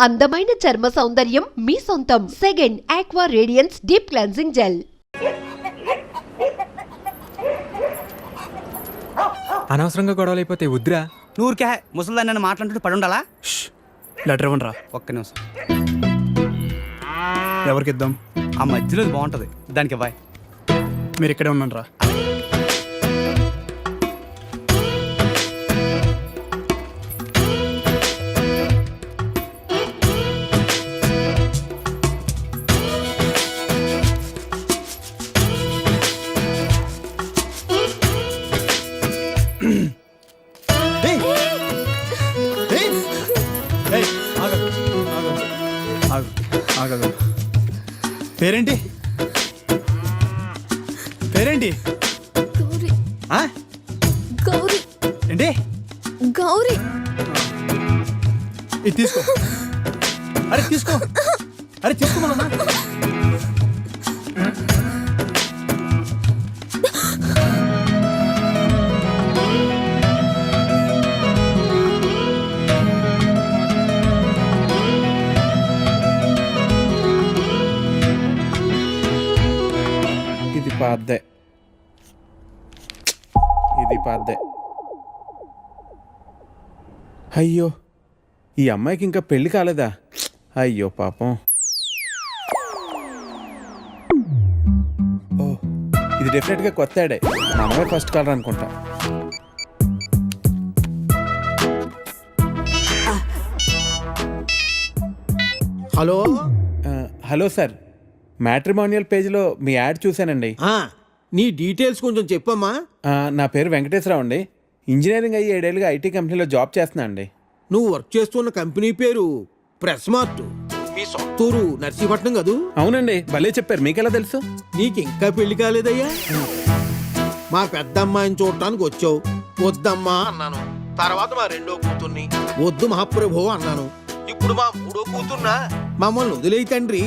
అందమైన చర్మ సౌందర్యం మీ సొంతం. Second aqua radiance deep cleansing gel. అనవసరంగా గొడవలు అయిపోతే వద్దురా. నూరికే ముసలిదాన్ని నన్ను మాట్లాడుతూ పడి ఉండాలా? లెటర్ ఇవ్వండి రా. ఒక్క నిమిషం. ఎవరికి ఇద్దాం? ఆ మధ్యలో బాగుంటది, దానికి ఇవ్వాలి. మీరు ఇక్కడే ఉన్నాను రా. పేరేంటి? పేరేంటి? గౌరీ. గౌరీ. ఏంటి? గౌరీ. ఇది తీసుకో. అరే తీసుకో. అరే తీసుకోమన్నా. ఇది పాద్దే. అయ్యో, ఈ అమ్మాయికి ఇంకా పెళ్లి కాలేదా? అయ్యో పాపం. ఓ, ఇది డెఫినెట్గా కొత్త యాడే. మనమే ఫస్ట్ కాలర్ అనుకుంటా. హలో. హలో సార్, మ్యాట్రిమోనియల్ పేజ్లో మీ యాడ్ చూశానండి. నీ డీటెయిల్స్ కొంచెం చెప్పమ్మా. నా పేరు వెంకటేశ్వరరావు అండి. ఇంజనీరింగ్ అయ్యి 7 ఏళ్ళుగా ఐటీ కంపెనీలో జాబ్ చేస్తున్నా అండి. నువ్వు వర్క్ చేస్తున్న కంపెనీ పేరు ప్రెస్ మార్ట్. మీ సొంతూరు నర్సీపట్నం కదూ? అవునండి, భలే చెప్పారు. మీకెలా తెలుసు? నీకు ఇంకా పెళ్లి కాలేదయ్యా? మా పెద్ద అమ్మాయిని చూడటానికి వచ్చావు. వద్దమ్మా అన్నాను. తర్వాత మా రెండో కూతుర్ని వద్దు మహాప్రభు అన్నాను. ఇప్పుడు మా మూడో కూతుర్నా? మమ్మల్ని వదిలేయి తండ్రి,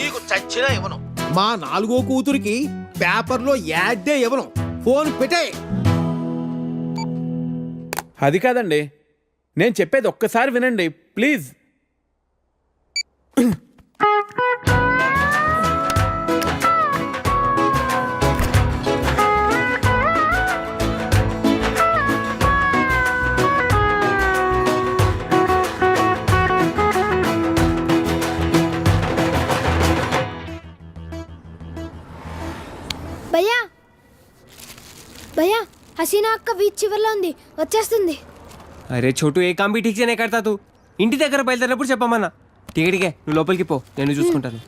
నీకు చచ్చినా ఇవ్వను. మా 4గో కూతురికి పేపర్లో యాడ్డే ఇవ్వను. ఫోన్ పెట్టే. అది కాదండి, నేను చెప్పేది ఒక్కసారి వినండి ప్లీజ్. భయ్యా, భయ్యా, హసీనా అక్క బీచ్ చివర్లో ఉంది, వచ్చేస్తుంది. అరే చోటు, ఏ కామ్ బి ఠీక్ సే నహీ కర్తా తూ. ఇంటి దగ్గర బయలుదేరినప్పుడు చెప్పమన్నా. టికెట్కే నువ్వు లోపలికి పో, నేను చూసుకుంటాను.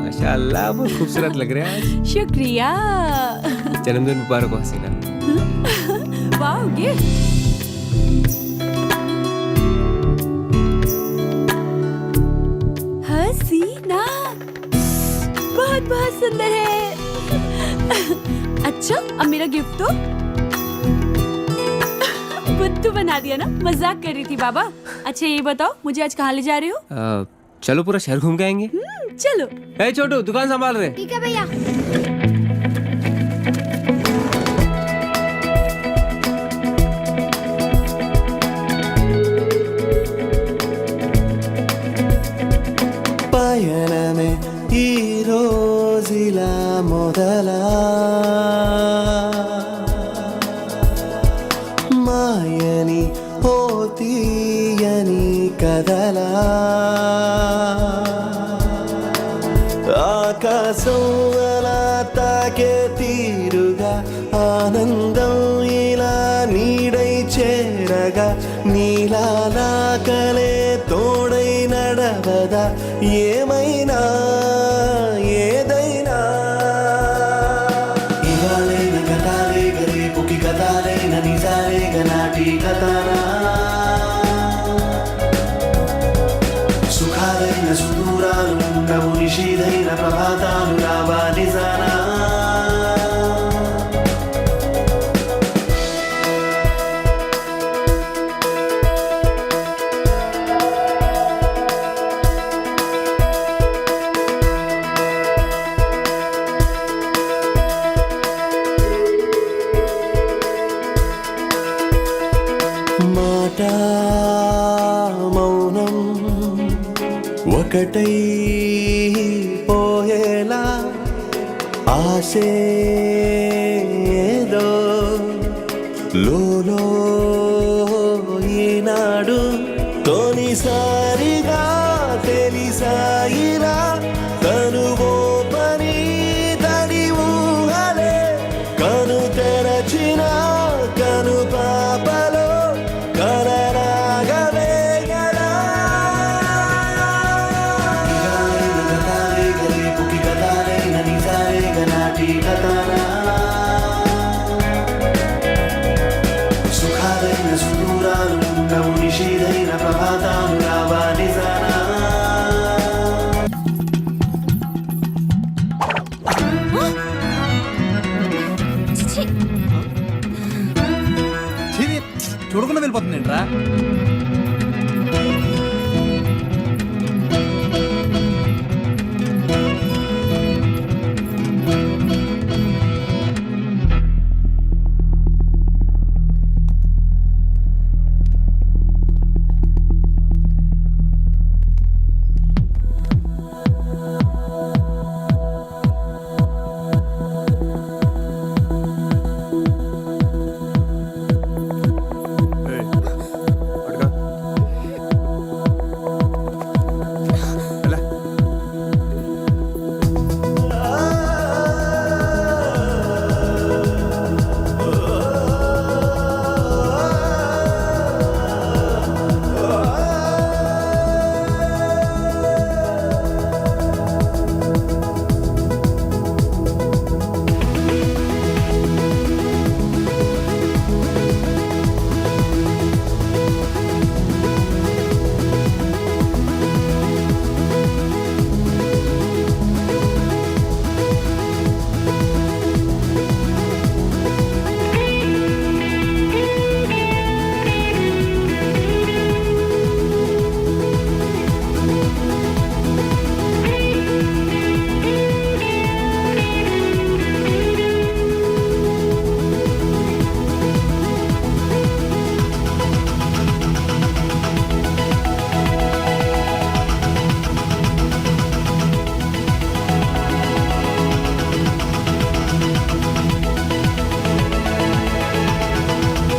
माशाअल्लाह, बहुत खूबसूरत लग रहा है आज. शुक्रिया. जन्मदिन मुबारक हो हसीना. वाह गिफ्ट. हसीना बहुत बहुत सुंदर है. अच्छा, अब मेरा गिफ्ट तो बुद्धू बना दिया ना. मजाक कर रही थी बाबा. अच्छा ये बताओ, मुझे आज कहाँ ले जा रहे हो? चलो पूरा शहर घूम के आएंगे. चलो. ए छोटू, दुकान संभाल रहे. ठीक है भैया. పయనమే ఈ రోజులా మొదలా, మాయని ఓ తీయని కదలా, ఆకాశం అలా తాకే తీరుగా, ఆనందం ఇలా నీడై చేరగా, నీలా నా కలే తోడై నడవదా, ఏమైనా ఏదైనా. ఇవాళైన గతాలే రేపుకి గతాలైన నిజాలే గనాటి కథనా, సుఖాలైన సుదూరాలు ఉండవు, నిషీదైన ప్రభాతాలు రావా నిజానా. చోట మౌనం ఒకటై పోయేలా ఆసేదో లోలో ఈనాడు తొలిసారిగా తెలిసాయిరా తనువో పని తడి ఊహలే కను తెరచిన కను పాపలో కలరాగవే గలా పుకి కథాలే నిజాలే గనాటి కథనా సుఖాలైన సుదూరాలు ఉండవు నిషీదైన ప్రభాతాలు రావా నిజానా చూడకుండా వెళ్ళిపోతుంది ఏంట్రా